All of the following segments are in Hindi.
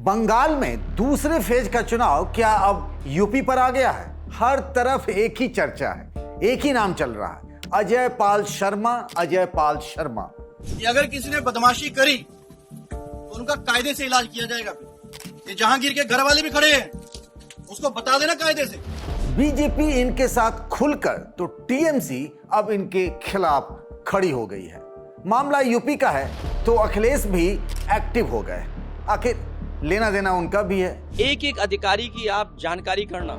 बंगाल में दूसरे फेज का चुनाव क्या अब यूपी पर आ गया है? हर तरफ एक ही चर्चा है, एक ही नाम चल रहा है, अजय पाल शर्मा, अजय पाल शर्मा। कि अगर किसी ने बदमाशी करी तो उनका कायदे से इलाज किया जाएगा। ये जहांगीर के घर वाले भी खड़े हैं, उसको बता देना कायदे से। बीजेपी इनके साथ खुलकर तो टीएमसी अब इनके खिलाफ खड़ी हो गई है। मामला यूपी का है तो अखिलेश भी एक्टिव हो गए। आखिर लेना देना उनका भी है। एक एक अधिकारी की आप जानकारी करना,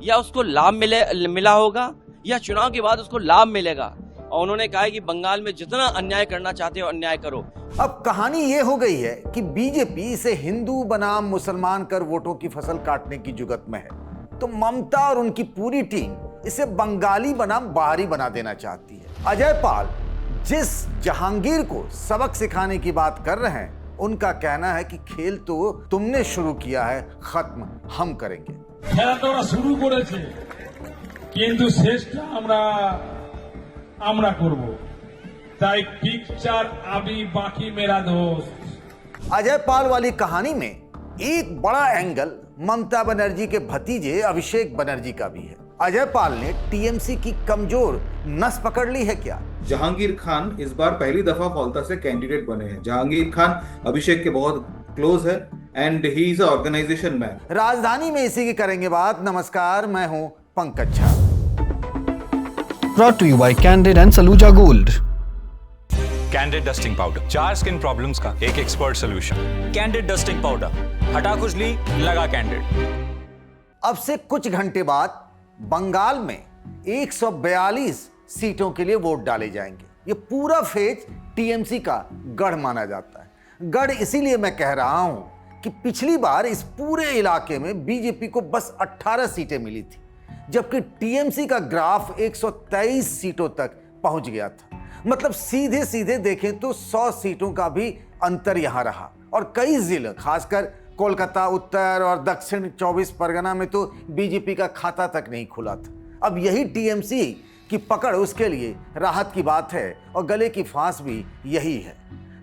या उसको लाभ मिला होगा या चुनाव के बाद उसको लाभ मिलेगा। और उन्होंने कहा है कि बंगाल में जितना अन्याय करना चाहते हो अन्याय करो। अब कहानी ये हो गई है कि बीजेपी इसे हिंदू बनाम मुसलमान कर वोटों की फसल काटने की जुगत में है, तो ममता और उनकी पूरी टीम इसे बंगाली बनाम बाहरी बना देना चाहती है। अजय पाल जिस जहांगीर को सबक सिखाने की बात कर रहे हैं, उनका कहना है कि खेल तो तुमने शुरू किया है, खत्म हम करेंगे। খেলা তো ওরা শুরু করেছে, কিন্তু শেষটা আমরা করব। তাই পিকচার अभी बाकी मेरा दोस्त। अजय पाल वाली कहानी में एक बड़ा एंगल ममता बनर्जी के भतीजे अभिषेक बनर्जी का भी है। अजय पाल ने टीएमसी की कमजोर नस पकड़ ली है क्या? जहांगीर खान इस बार पहली दफा फौलता से कैंडिडेट बने हैं। जहांगीर खान अभिषेक के बहुत क्लोज है and he is a organisation man. राजधानी में इसी की करेंगे बात। नमस्कार, मैं हूं Pankaj Jha. Brought to you by Candid and Saluja Gold. Candid dusting powder, 4 skin problems का एक expert solution. Candid dusting powder, हटा खुजली, लगा कैंडिड। अब से कुछ घंटे बाद बंगाल में 142 सीटों के लिए वोट डाले जाएंगे। ये पूरा फेज टीएमसी का गढ़ माना जाता है। गढ़ इसीलिए मैं कह रहा हूं कि पिछली बार इस पूरे इलाके में बीजेपी को बस 18 सीटें मिली थी, जबकि टीएमसी का ग्राफ 123 सीटों तक पहुंच गया था। मतलब सीधे सीधे देखें तो 100 सीटों का भी अंतर यहां रहा। और कई जिले, खासकर कोलकाता, उत्तर और दक्षिण 24 परगना में तो बीजेपी का खाता तक नहीं खुला था। अब यही टीएमसी की पकड़ उसके लिए राहत की बात है, और गले की फांस भी यही है।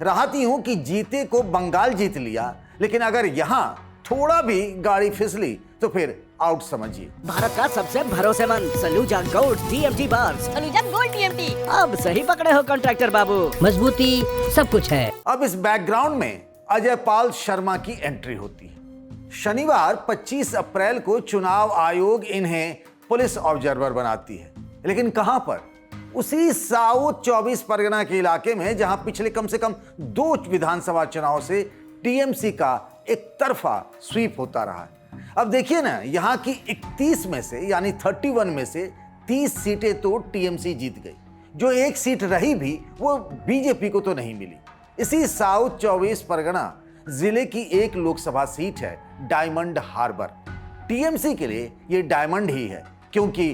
राहत यूं कि जीते को बंगाल जीत लिया, लेकिन अगर यहां थोड़ा भी गाड़ी फिसली तो फिर आउट समझिए। भारत का सबसे भरोसेमंद Saluja gold TMT bars. Saluja gold TMT. अब सही पकड़े हो कॉन्ट्रैक्टर बाबू, मजबूती सब कुछ है। अब इस बैकग्राउंड में अजय पाल शर्मा की एंट्री होती है। शनिवार 25 अप्रैल को चुनाव आयोग इन्हें पुलिस ऑब्जर्वर बनाती है, लेकिन कहां पर? उसी साउथ 24 परगना के इलाके में जहां पिछले कम से कम 2 विधानसभा चुनाव से टीएमसी का एक तरफा स्वीप होता रहा है। अब देखिए ना, यहां की 31 में से यानी 31 में से 30 सीटें तो टीएमसी जीत गई। जो एक सीट रही भी वो बीजेपी को तो नहीं मिली। इसी साउथ 24 परगना जिले की एक लोकसभा सीट है डायमंड हार्बर। टीएमसी के लिए ये डायमंड ही है, क्योंकि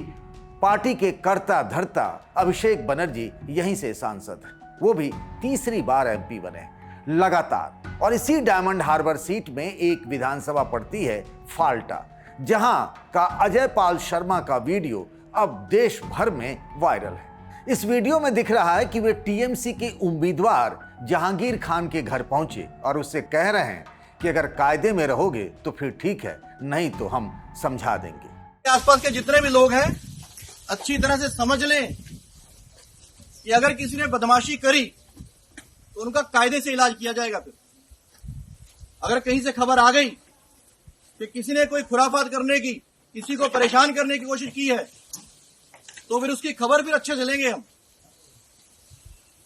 पार्टी के कर्ता धर्ता अभिषेक बनर्जी यहीं से सांसद हैं। वो भी तीसरी बार एमपी बने लगातार। और इसी डायमंड हार्बर सीट में एक विधानसभा पड़ती है फाल्टा, जहां का अजय पाल शर्मा का वीडियो अब देश भर में वायरल है। इस वीडियो में दिख रहा है कि वे टीएमसी के उम्मीदवार जहांगीर खान के घर पहुंचे और उससे कह रहे हैं कि अगर कायदे में रहोगे तो फिर ठीक है, नहीं तो हम समझा देंगे। आसपास के जितने भी लोग हैं अच्छी तरह से समझ लें कि अगर किसी ने बदमाशी करी तो उनका कायदे से इलाज किया जाएगा। फिर अगर कहीं से खबर आ गई कि किसी ने कोई खुराफात करने की, किसी को परेशान करने की कोशिश की है, तो फिर उसकी खबर फिर अच्छे से लेंगे हम।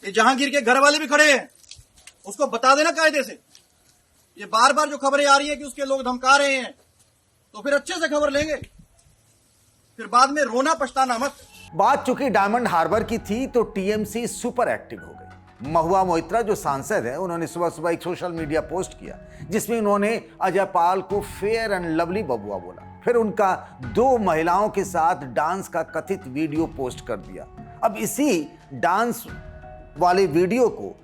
ये जहांगीर के घर वाले भी खड़े हैं, उसको बता देना कायदे से। ये बार बार जो खबरें आ रही हैं कि उसके लोग धमका रहे हैं, तो फिर अच्छे से खबर लेंगे, फिर बाद में रोना पछताना मत। बात चूंकि डायमंड हार्बर की थी तो टीएमसी सुपर एक्टिव हो गई। महुआ मोइत्रा जो सांसद हैं, उन्होंने सुबह सुबह एक सोशल मीडिया पोस्ट किया जिसमें उन्होंने अजय पाल को फेयर एंड लवली बबुआ बोला। फिर उनका 2 महिलाओं के साथ डांस का कथित वीडियो पोस्ट कर दिया। अब इसी डांस वाले वीडियो को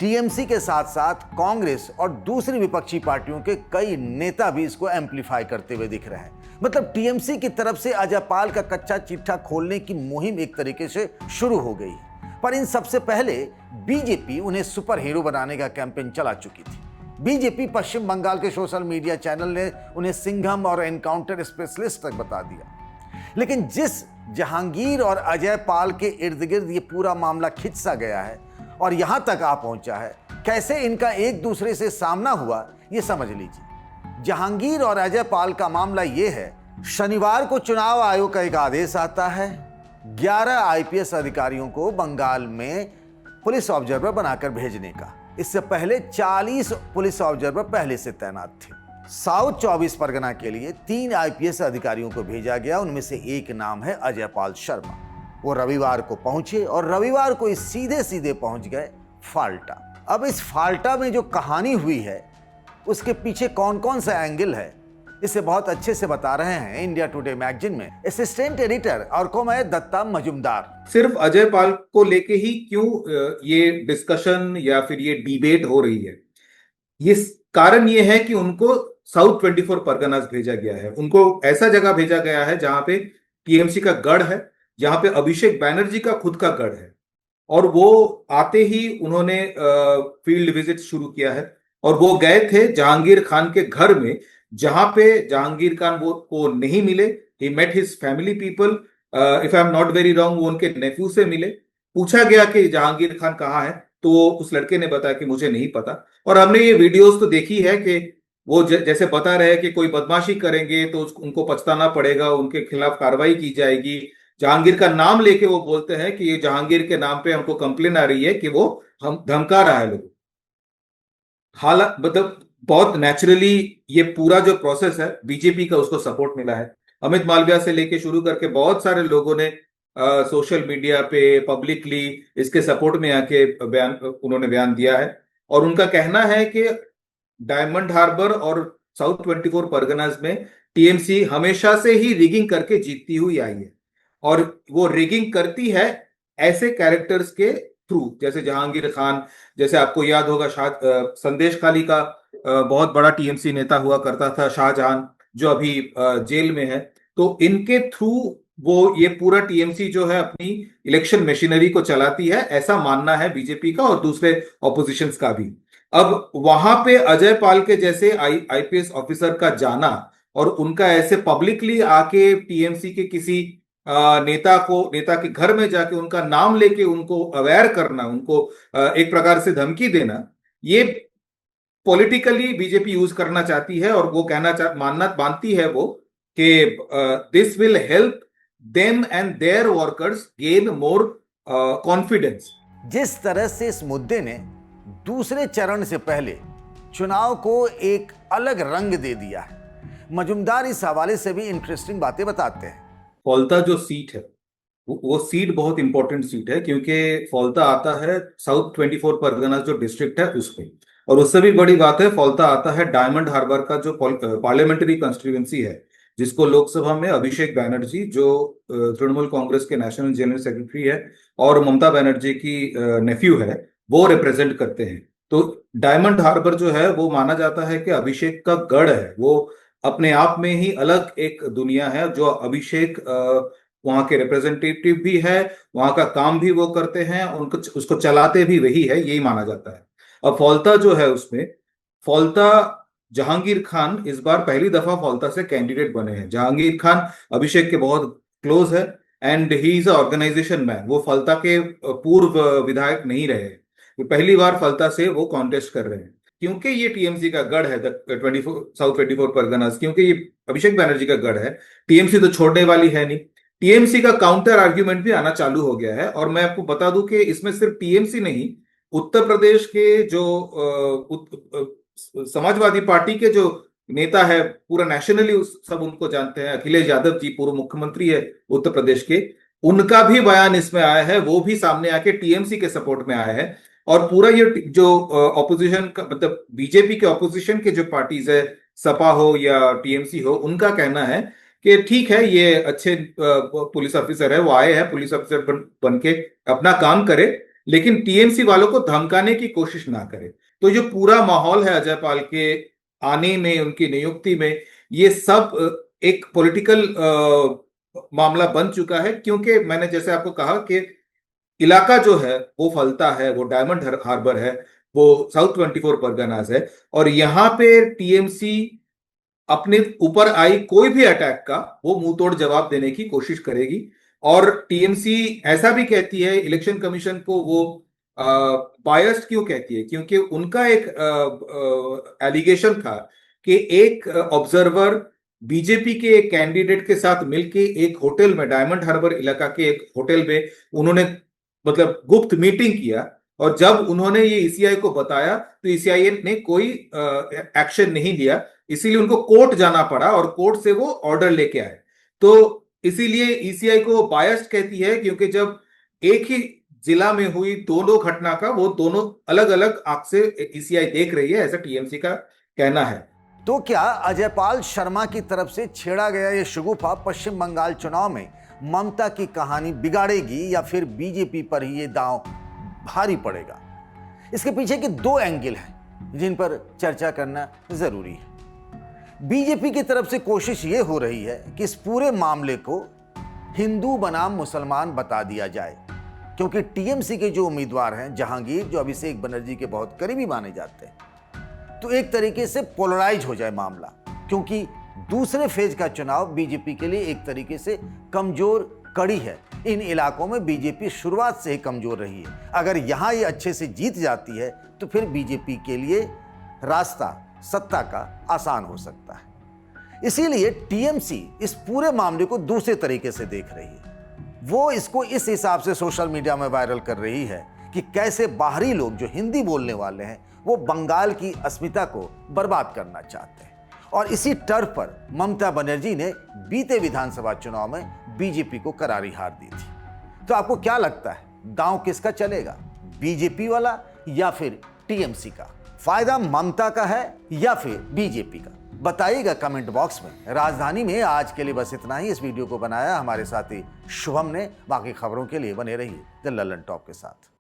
टीएमसी के साथ साथ कांग्रेस और दूसरी विपक्षी पार्टियों के कई नेता भी इसको एम्पलीफाई करते हुए दिख रहे हैं। मतलब टीएमसी की तरफ से अजय पाल का कच्चा चिट्ठा खोलने की मुहिम एक तरीके से शुरू हो गई है। पर इन सबसे पहले बीजेपी उन्हें सुपर हीरो बनाने का कैंपेन चला चुकी थी। बीजेपी पश्चिम बंगाल के सोशल मीडिया चैनल ने उन्हें सिंघम और एनकाउंटर स्पेशलिस्ट तक बता दिया। लेकिन जिस जहांगीर और अजय पाल के इर्द गिर्द ये पूरा मामला खिंचा गया है और यहां तक आ पहुंचा है, कैसे इनका एक दूसरे से सामना हुआ ये समझ लीजिए। जहांगीर और अजय पाल का मामला ये है, शनिवार को चुनाव आयोग का एक आदेश आता है 11 आईपीएस अधिकारियों को बंगाल में पुलिस ऑब्जर्वर बनाकर भेजने का। इससे पहले 40 पुलिस ऑब्जर्वर पहले से तैनात थे। साउथ 24 परगना के लिए 3 आईपीएस अधिकारियों को भेजा गया। उनमें से एक नाम है अजय पाल शर्मा। वो रविवार को पहुंचे और रविवार को सीधे सीधे पहुंच गए फाल्टा। अब इस फाल्टा में जो कहानी हुई है उसके पीछे कौन कौन सा एंगल है, इसे बहुत अच्छे से बता रहे हैं इंडिया टुडे मैगजीन में असिस्टेंट एडिटर और कोमय दत्ता मजुमदार। सिर्फ अजय पाल को लेके ही क्यों ये डिस्कशन या फिर ये डिबेट हो रही है, ये कारण ये है कि उनको साउथ 24 परगनास भेजा गया है। उनको ऐसा जगह भेजा गया है जहां पे टीएमसी का गढ़ है, जहां पे अभिषेक बैनर्जी का खुद का गढ़ है। और वो आते ही उन्होंने फील्ड विजिट शुरू किया है और वो गए थे जहांगीर खान के घर में, जहां पे जहांगीर खान वो को नहीं मिले। He met his family people, if I am not very wrong, वो उनके नेफ्यू से मिले। पूछा गया कि जहांगीर खान कहाँ है, तो उस लड़के ने बताया कि मुझे नहीं पता। और हमने ये वीडियोस तो देखी है कि वो जैसे बता रहे हैं कि कोई बदमाशी करेंगे तो उनको पछताना पड़ेगा, उनके खिलाफ कार्रवाई की जाएगी। जहांगीर का नाम लेके वो बोलते हैं कि ये जहांगीर के नाम पे हमको कंप्लेन आ रही है कि वो हम धमका रहा है लोगों। हालात मतलब बहुत नेचुरली ये पूरा जो प्रोसेस है बीजेपी का उसको सपोर्ट मिला है। अमित मालविया से लेके शुरू करके बहुत सारे लोगों ने सोशल मीडिया पे पब्लिकली इसके सपोर्ट में आके उन्होंने बयान दिया है। और उनका कहना है कि डायमंड हार्बर और साउथ 24 परगनास में टीएमसी हमेशा से ही रिगिंग करके जीतती हुई आई है और वो रिगिंग करती है ऐसे कैरेक्टर्स के थ्रू, जैसे जहांगीर खान, जैसे आपको याद होगा संदेश खाली का बहुत बड़ा टीएमसी नेता हुआ करता था शाहजहां, जो अभी जेल में है। तो इनके थ्रू वो ये पूरा टीएमसी जो है अपनी इलेक्शन मशीनरी को चलाती है, ऐसा मानना है बीजेपी का और दूसरे ऑपोजिशंस का भी। अब वहां पे अजय पाल के जैसे आईपीएस ऑफिसर का जाना और उनका ऐसे पब्लिकली आके टीएमसी के किसी नेता के घर में जाके उनका नाम लेके उनको अवेयर करना, उनको एक प्रकार से धमकी देना, ये पॉलिटिकली बीजेपी यूज करना चाहती है। और वो मानती है वो कि this will help them and their workers gain more confidence. जिस तरह से इस मुद्दे ने दूसरे चरण से पहले चुनाव को एक अलग रंग दे दिया है, मजुमदार इस हवाले से भी इंटरेस्टिंग बातें बताते हैं। फौल्ता जो सीट है वो सीट बहुत इंपॉर्टेंट सीट है, क्योंकि फौल्ता आता है साउथ 24 परगनास जो डिस्ट्रिक्ट है उसमें। और उससे भी बड़ी बात है, फौल्ता आता है डायमंड हार्बर का जो पार्लियामेंट्री कॉन्स्टिट्यूएंसी है, जिसको लोकसभा में अभिषेक बैनर्जी जो तृणमूल कांग्रेस के नेशनल जनरल सेक्रेटरी है और ममता बनर्जी की नेफ्यू है, वो रिप्रेजेंट करते हैं। तो डायमंड हार्बर जो है वो माना जाता है कि अभिषेक का गढ़ है। वो अपने आप में ही अलग एक दुनिया है, जो अभिषेक वहां के रिप्रेजेंटेटिव भी है, वहां का काम भी वो करते हैं, उनको उसको चलाते भी वही है, यही माना जाता है। अब फौल्ता जो है उसमें फौल्ता जहांगीर खान इस बार पहली दफा फौल्ता से कैंडिडेट बने हैं। जहांगीर खान अभिषेक के बहुत क्लोज है and he is a organisation man. वो फौल्ता के पूर्व विधायक नहीं रहे, पहली बार फौल्ता से वो कॉन्टेस्ट कर रहे हैं। क्योंकि ये टीएमसी का गढ़ है साउथ 24 परगनास, क्योंकि ये अभिषेक बैनर्जी का गढ़ है, टीएमसी तो छोड़ने वाली है नहीं। टीएमसी का काउंटर आर्ग्यूमेंट भी आना चालू हो गया है। और मैं आपको बता दूं कि इसमें सिर्फ टीएमसी नहीं, उत्तर प्रदेश के जो समाजवादी पार्टी के जो नेता है, पूरा नेशनली सब उनको जानते हैं, अखिलेश यादव जी पूर्व मुख्यमंत्री है उत्तर प्रदेश के, उनका भी बयान इसमें आया है। वो भी सामने आके टीएमसी के सपोर्ट में आया है। और पूरा ये जो ऑपोजिशन का मतलब बीजेपी के ऑपोजिशन के जो पार्टीज है, सपा हो या टीएमसी हो, उनका कहना है कि ठीक है, ये अच्छे पुलिस ऑफिसर है, वो आए हैं पुलिस ऑफिसर बन के अपना काम करे, लेकिन टीएमसी वालों को धमकाने की कोशिश ना करे। तो जो पूरा माहौल है अजय पाल के आने में, उनकी नियुक्ति में, ये सब एक पॉलिटिकल मामला बन चुका है। क्योंकि मैंने जैसे आपको कहा कि इलाका जो है वो फलता है, वो डायमंड हार्बर है, वो साउथ 24 परगनास है, और यहाँ पे टीएमसी अपने ऊपर आई कोई भी अटैक का वो मुंह तोड़ जवाब देने की कोशिश करेगी। और टीएमसी ऐसा भी कहती है इलेक्शन कमीशन को, वो बायस्ड क्यों कहती है, क्योंकि उनका एक एलिगेशन था कि एक ऑब्जर्वर बीजेपी के एक कैंडिडेट के साथ मिलके एक होटल में, डायमंड हार्बर इलाका के एक होटल में उन्होंने मतलब गुप्त मीटिंग किया, और जब उन्होंने ये ईसीआई को बताया तो ईसीआई ने कोई एक्शन नहीं लिया, इसीलिए उनको कोर्ट जाना पड़ा और कोर्ट से वो ऑर्डर लेके आए। तो इसीलिए ईसीआई को बायस्ड कहती है, क्योंकि जब एक ही जिला में हुई दोनों घटना का वो दोनों अलग अलग आंख से ईसीआई देख रही है, ऐसा टीएमसी का कहना है। तो क्या अजयपाल शर्मा की तरफ से छेड़ा गया ये शगुफा पश्चिम बंगाल चुनाव में ममता की कहानी बिगाड़ेगी, या फिर बीजेपी पर ही ये दांव भारी पड़ेगा? इसके पीछे के दो एंगल हैं जिन पर चर्चा करना जरूरी है। बीजेपी की तरफ से कोशिश ये हो रही है कि इस पूरे मामले को हिंदू बनाम मुसलमान बता दिया जाए, क्योंकि टीएमसी के जो उम्मीदवार हैं जहांगीर, जो अभिषेक बनर्जी के बहुत करीबी माने जाते हैं, तो एक तरीके से पोलराइज हो जाए मामला, क्योंकि दूसरे फेज का चुनाव बीजेपी के लिए एक तरीके से कमजोर कड़ी है। इन इलाकों में बीजेपी शुरुआत से ही कमजोर रही है। अगर यहां ये अच्छे से जीत जाती है तो फिर बीजेपी के लिए रास्ता सत्ता का आसान हो सकता है। इसीलिए टीएमसी इस पूरे मामले को दूसरे तरीके से देख रही है। वो इसको इस हिसाब से सोशल मीडिया में वायरल कर रही है कि कैसे बाहरी लोग जो हिंदी बोलने वाले हैं वो बंगाल की अस्मिता को बर्बाद करना चाहते हैं। और इसी टर्फ पर ममता बनर्जी ने बीते विधानसभा चुनाव में बीजेपी को करारी हार दी थी। तो आपको क्या लगता है, दांव किसका चलेगा, बीजेपी वाला या फिर टीएमसी का? फायदा ममता का है या फिर बीजेपी का? बताइएगा कमेंट बॉक्स में। राजधानी में आज के लिए बस इतना ही। इस वीडियो को बनाया हमारे साथी शुभम ने। बाकी खबरों के लिए बने रहिए द लल्लन टॉप के साथ।